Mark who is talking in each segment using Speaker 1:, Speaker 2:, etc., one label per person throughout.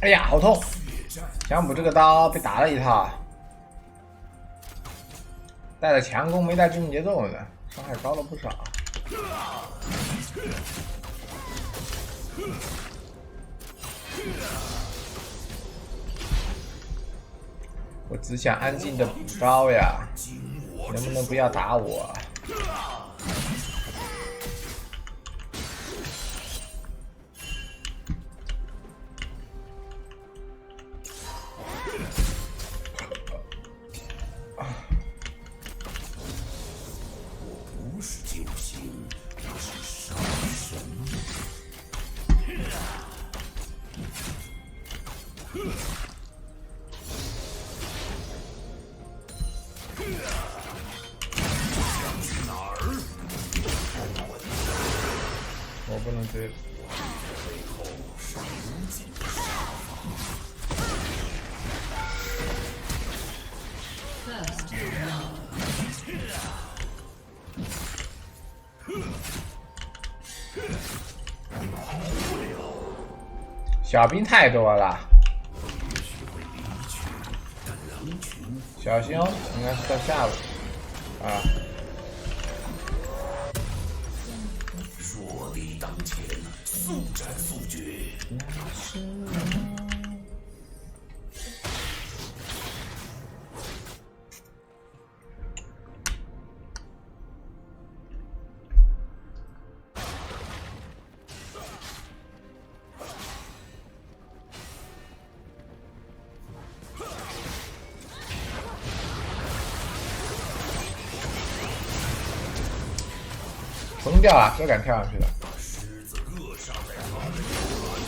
Speaker 1: 哎呀，好痛！姜母这个刀被打了一套，带了强攻没带致命节奏呢，伤害高了不少。我只想安静的补刀呀，能不能不要打我？
Speaker 2: 不是救星，我是杀神。想去哪儿？
Speaker 1: 我不能追。
Speaker 2: 背后是无尽的杀伐。
Speaker 1: 小兵太多了，
Speaker 2: 也许会离去，但狼群
Speaker 1: 小心哦，应该是在下路啊。
Speaker 2: 弱敌当前，速战速决。
Speaker 1: 疯掉了，这敢跳上去的。
Speaker 2: 把狮子扼杀在他们手里。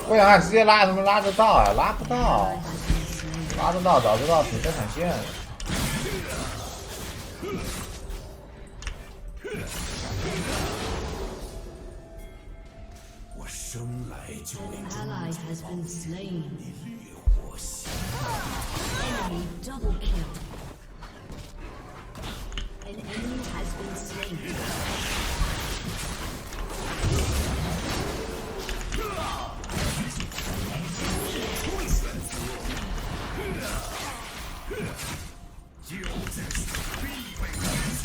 Speaker 1: 我想看直接拉，怎么拉得到啊？拉不到，拉得到，找得到挺生产线的。
Speaker 2: 我生来就为
Speaker 3: An ally has been slain.
Speaker 2: 烈火心。
Speaker 3: Enemy double kill. An enemy has been slain.
Speaker 2: 就在此必备武器。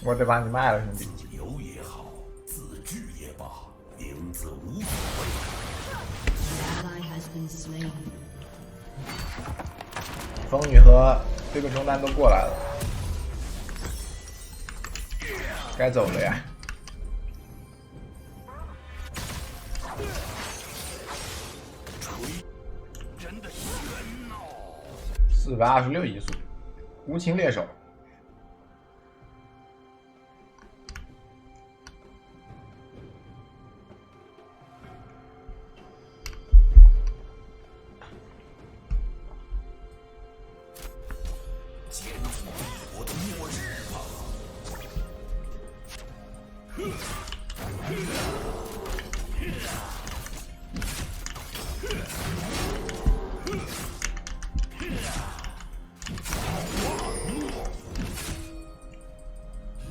Speaker 1: 我得把你卖了，兄弟。
Speaker 2: 自由也好，自治也罢，名字无所谓。
Speaker 3: An ally has been slain.
Speaker 1: 风女和对面中单都过来了，该走了呀。
Speaker 2: 真的喧闹。
Speaker 1: 426移速，无情猎手。
Speaker 2: 建筑帝国的末日吧。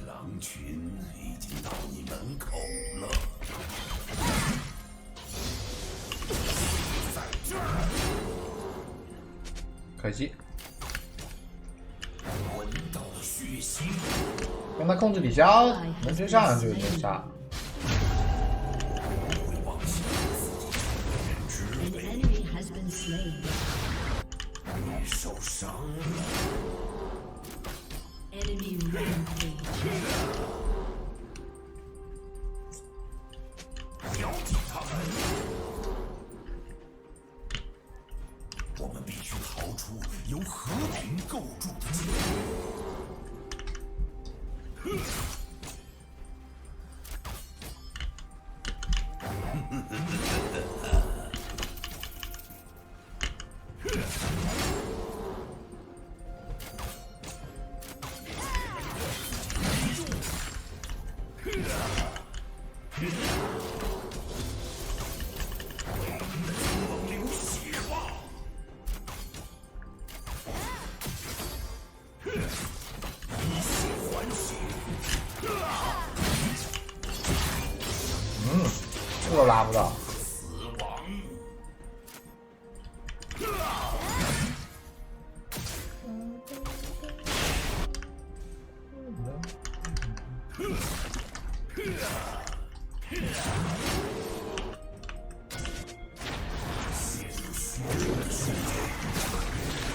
Speaker 2: 狼群已经到你门口了，在这儿。
Speaker 1: 可惜，
Speaker 2: 闻到了血腥。
Speaker 1: 让他控制李潇，能追上就能杀。
Speaker 2: 不会忘记自己
Speaker 3: An
Speaker 2: 之为
Speaker 3: enemy has been slain.
Speaker 2: 你受伤了。
Speaker 3: Enemy rampage.
Speaker 2: 标记他们。我们必须逃出由和平构筑的结界。流血吧！以血还血。
Speaker 1: 这都拉不到。
Speaker 2: 死亡。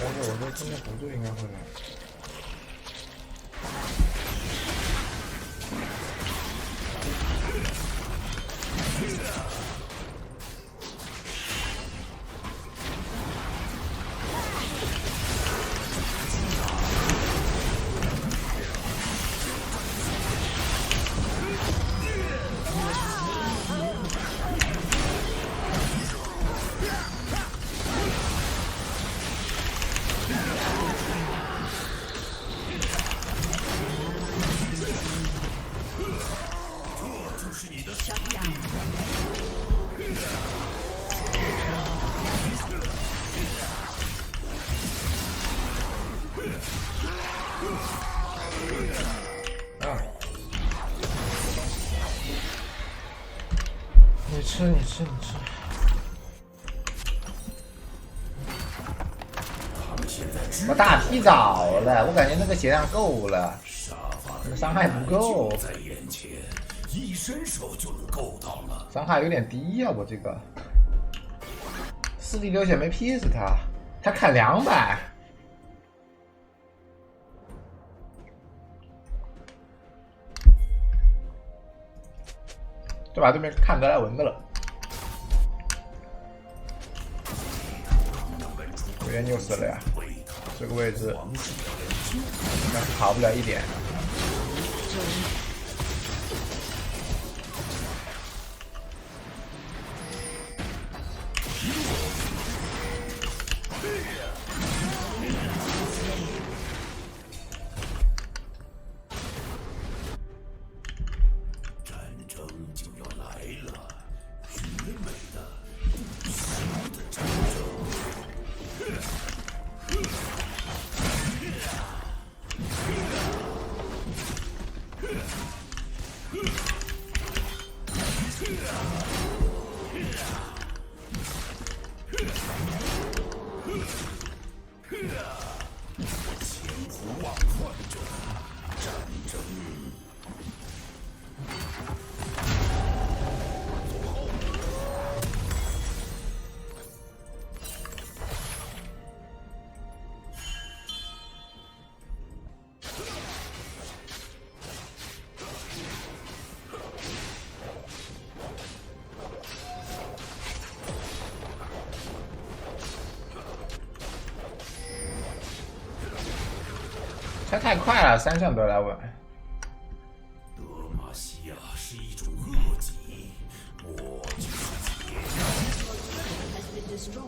Speaker 1: 但是我说今天不对，应该会来。你吃，你吃，你吃。我打提早了，我感觉那个血量够了，那个伤害不够，
Speaker 2: 在眼前，一伸手就能够到了。
Speaker 1: 伤害有点低呀、我这个4滴流血没劈死他，他砍200。就把对面看德莱文的了。有点牛死了呀！这个位置应该是跑不了一点。
Speaker 2: 战争就要来了，绝美的、不朽的战争。千呼万唤着战争。
Speaker 1: 他太快了，3项德莱文。
Speaker 2: 德玛西亚是一种恶疾，我就是解药。
Speaker 3: Has been destroyed.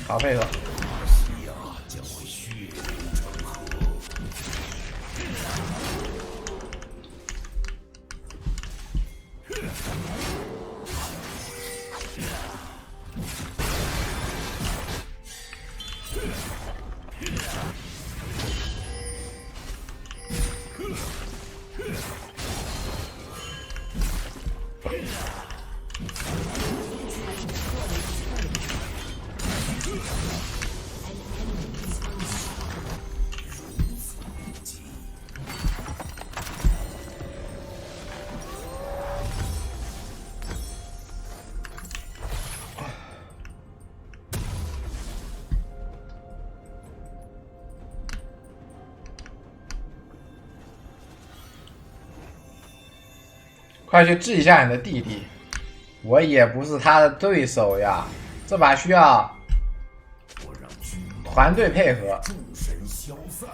Speaker 1: 好配合。
Speaker 2: 西亚将会血流成河。
Speaker 1: 快去治一下你的弟弟，我也不是他的对手呀。这把需要
Speaker 2: 我让巨蟒
Speaker 1: 团队配合。
Speaker 2: 众神消散，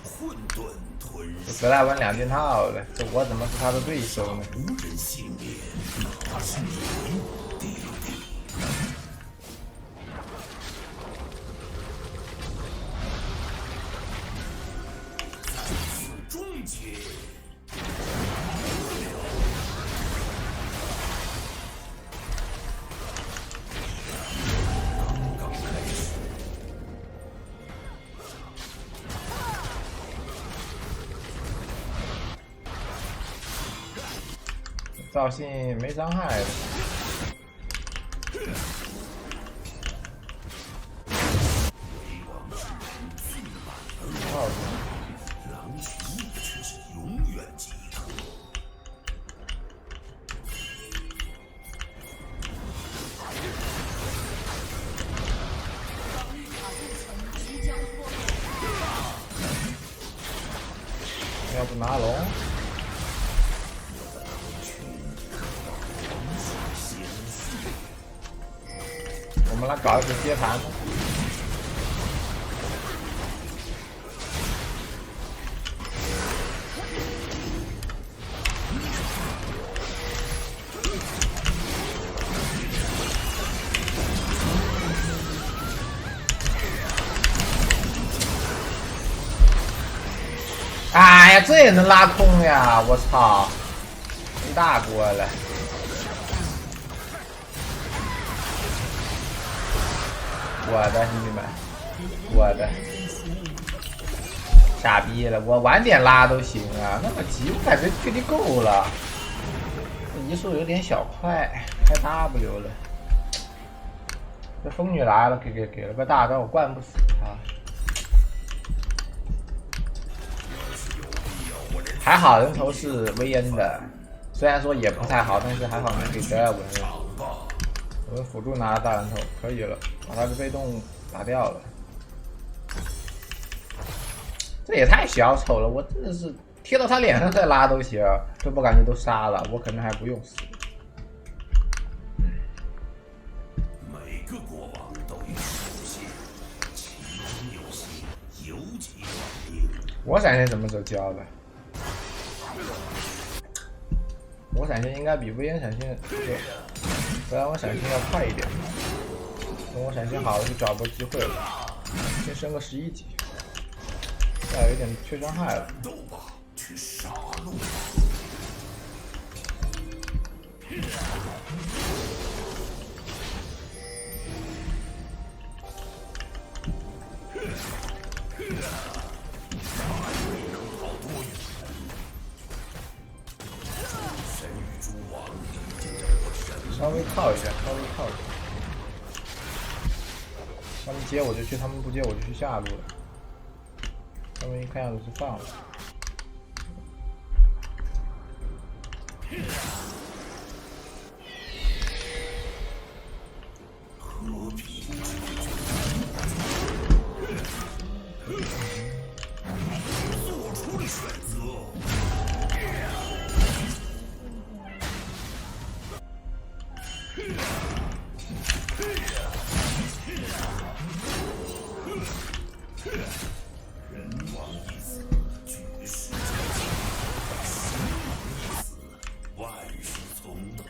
Speaker 2: 混沌吞噬，
Speaker 1: 格莱文2件套了，这我怎么是他的对手呢？
Speaker 2: 无人幸免，哪怕是你，弟弟。终结。刚刚开始，
Speaker 1: 赵信没伤害的。
Speaker 2: 狼群却是永远饥渴。
Speaker 1: 要不拿龙？我们来搞一个接盘。哎呀，这也能拉空呀！我操，一大锅了。我的兄弟们，我的傻逼了！我晚点拉都行啊，那么急我感觉距离够了。移速有点小快，开 W 了。这风女来了，给了个大招，我灌不死她。还好人头是薇恩的，虽然说也不太好，但是还好能给格莱文。我的辅助拿了大人头，可以了，把他的被动打掉了。这也太小丑了，我真的是贴到他脸上再拉都行，这波感觉都杀了，我可能还不用死。
Speaker 2: 每个国王都有属性，其中有些尤其顽硬。
Speaker 1: 我闪现什么时候交的？我闪现应该比薇恩闪现格莱文闪现要快一点。等我闪现好了就找波机会了，先升个11级。现在有点缺伤害了。
Speaker 2: 斗吧，去杀戮。
Speaker 1: 稍微靠一下，稍微靠一下。他们接我就去，他们不接我就去下路了。他们一看样子是放了。
Speaker 2: 和平。做出了选择。人亡一死，举世皆惊；神亡一死，万事从头。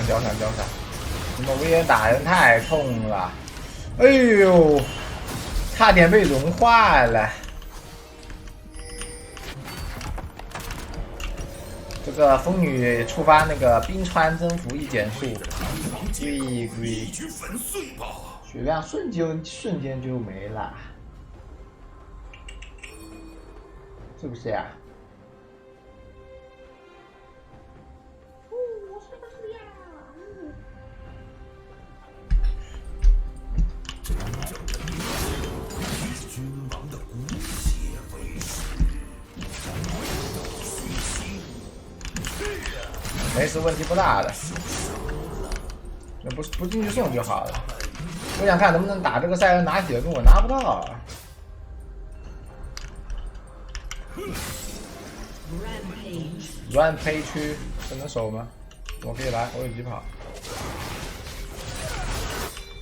Speaker 1: 交闪！你们薇恩打人太痛了，哎呦，差点被融化了。这个风女触发那个冰川征服一减速，
Speaker 2: 一举粉碎吧！
Speaker 1: 血量瞬间就没了。是不是呀？
Speaker 2: 君王的骨血为食。
Speaker 1: 没事，问题不大的。那不进去送就好了。我想看能不能打这个赛恩拿血盾，我拿不到啊。
Speaker 3: Rampage.
Speaker 1: 乱飞区，这能守吗？我可以来，我有疾跑。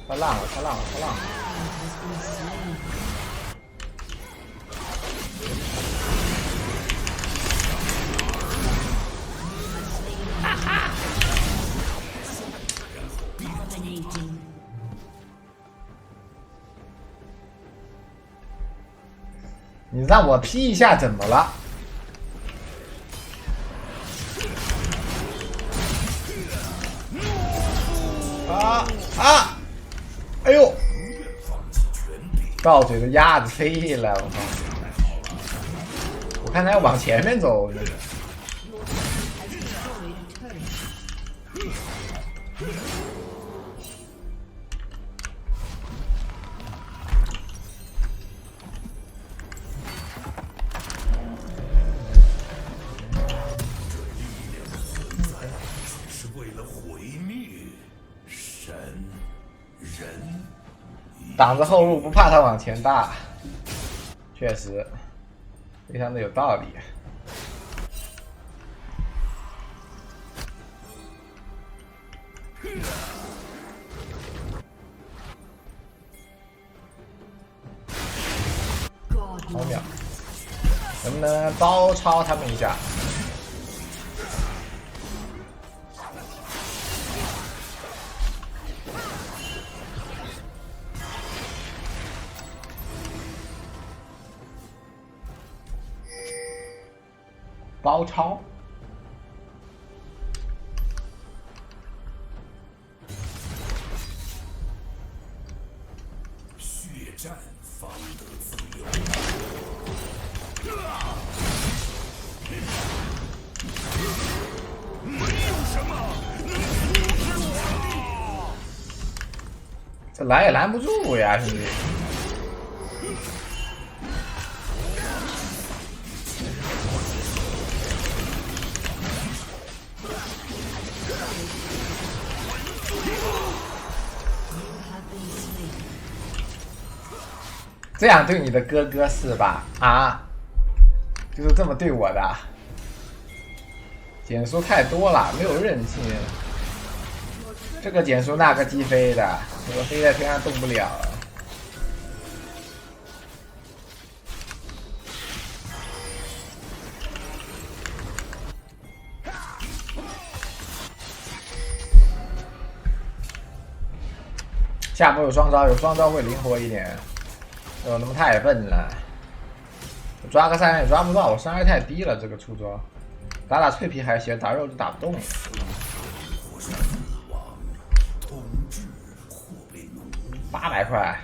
Speaker 1: 他浪了，他浪了，他浪了。
Speaker 3: Has been slain. 哈哈 Dominating.
Speaker 1: 你让我劈一下怎么了？啊啊！哎呦！到嘴的鸭子飞了，我靠！我看他要往前面走呢。
Speaker 2: 是为了毁灭神人。
Speaker 1: 挡着后路，不怕他往前大，确实非常的有道理。好秒，能不能包抄他们一下？ 包抄，
Speaker 2: 血战方得自由。没有什么能阻止我。
Speaker 1: 这拦也拦不住呀，兄弟。 这样对你的哥哥是吧？啊，就是这么对我的。减速太多了，没有韧性。这个减速那个击飞的，我飞在天上动不了。下波有双招，有双招会灵活一点。 哦，他妈太笨了！我抓个3也抓不到，我伤害太低了。这个出招，打脆皮还行，打肉就打不动了。800块，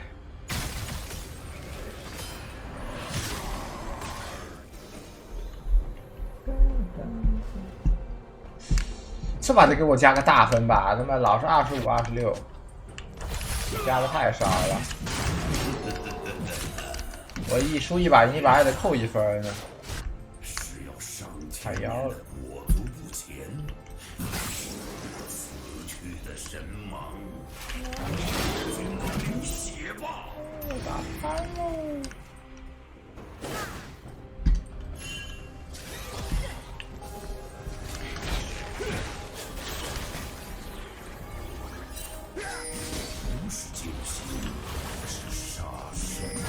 Speaker 1: 这把得给我加个大分吧！他妈老是25、26，加的太少了。 我一输一把赢一把还得扣1分呢，踩腰了。
Speaker 2: 裹足不前，死去的神芒，君血霸，
Speaker 1: 打翻喽！
Speaker 2: 不是救星，是杀神。
Speaker 1: 啊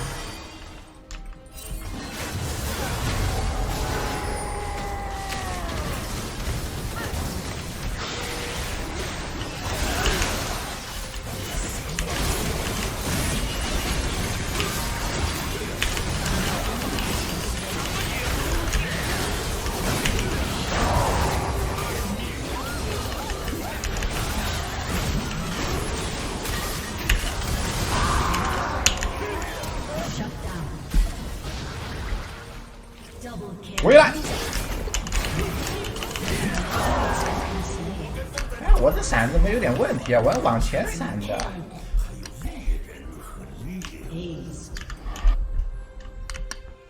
Speaker 1: 回来！哎，我这闪怎么有点问题啊？我要往前闪的。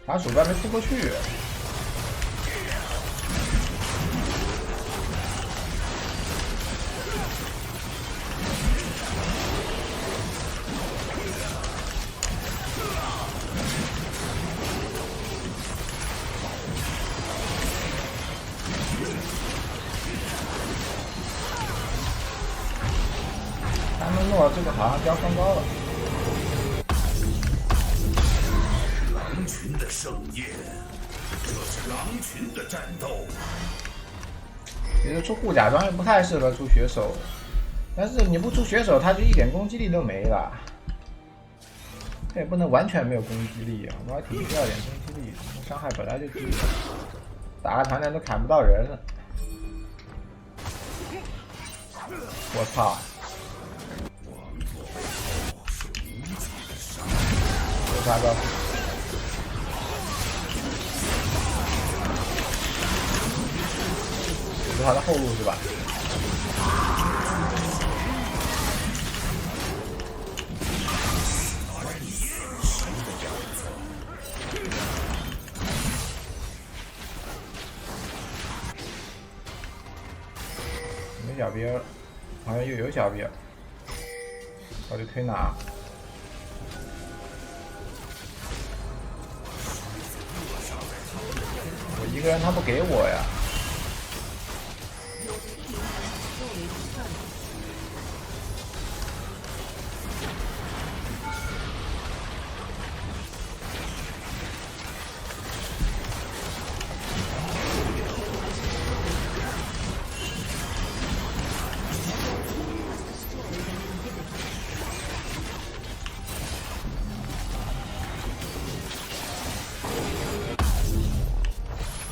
Speaker 1: 他鼠标没出过去，他们诺这个好像交双高了。
Speaker 2: 狼群的盛宴，这是狼群的战斗。
Speaker 1: 其实出护甲装也不太适合出血手，但是你不出血手，他就一点攻击力都没了。他也不能完全没有攻击力啊，我还挺需要点攻击力的，伤害本来就低，打个团战都砍不到人了。我操！有啥招？ 是他的后路是吧？没小兵，好像又有小兵，我就推拿。我一个人他不给我呀。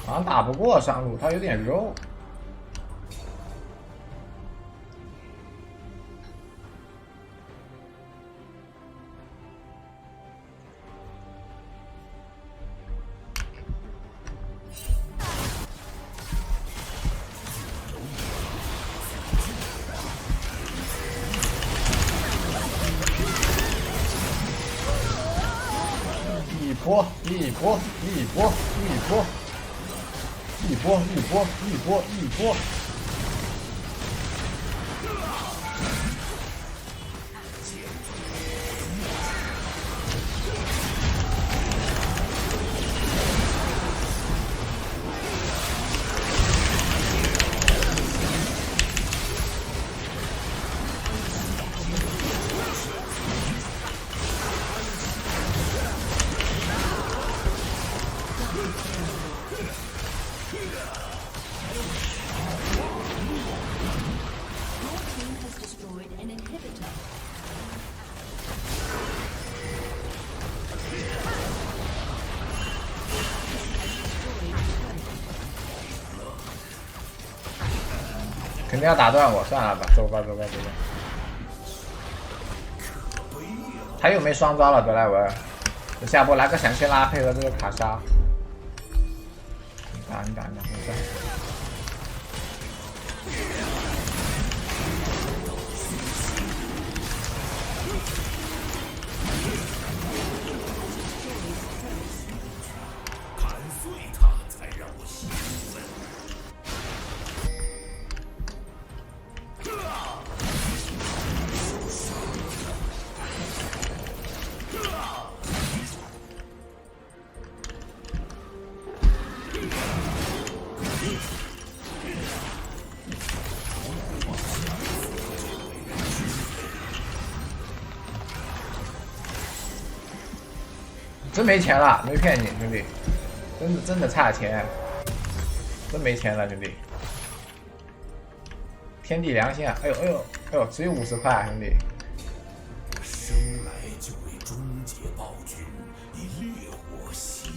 Speaker 1: 好像打不过上路，他有点肉。一波，一波，一波，一波。 一波一波一波一波，肯定要打断我，算了吧，走吧，走吧，走吧。他又没双招了，德莱文。我下波来个闪现拉，配合这个卡莎。你打，没事。
Speaker 2: 砍碎它，才让我兴奋。
Speaker 1: 真没钱了，没骗你，兄弟，真的差钱，真没钱了，兄弟。天地良心啊！哎呦，只有50块，兄弟。
Speaker 2: 生来就为终结暴君，以烈火洗礼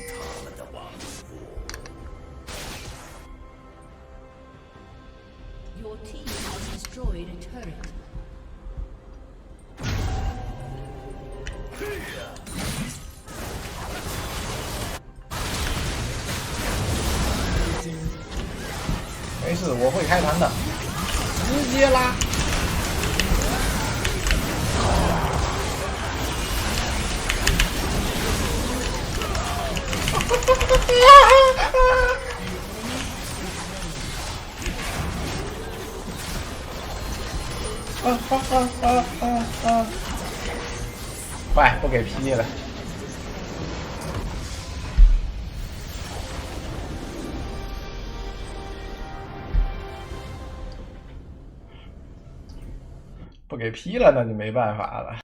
Speaker 2: 他们的王国。
Speaker 3: Your team has destroyed a turret.
Speaker 1: 事，我会开团的，直接拉。喂，不给 P 了。不给 P 了，那就没办法了。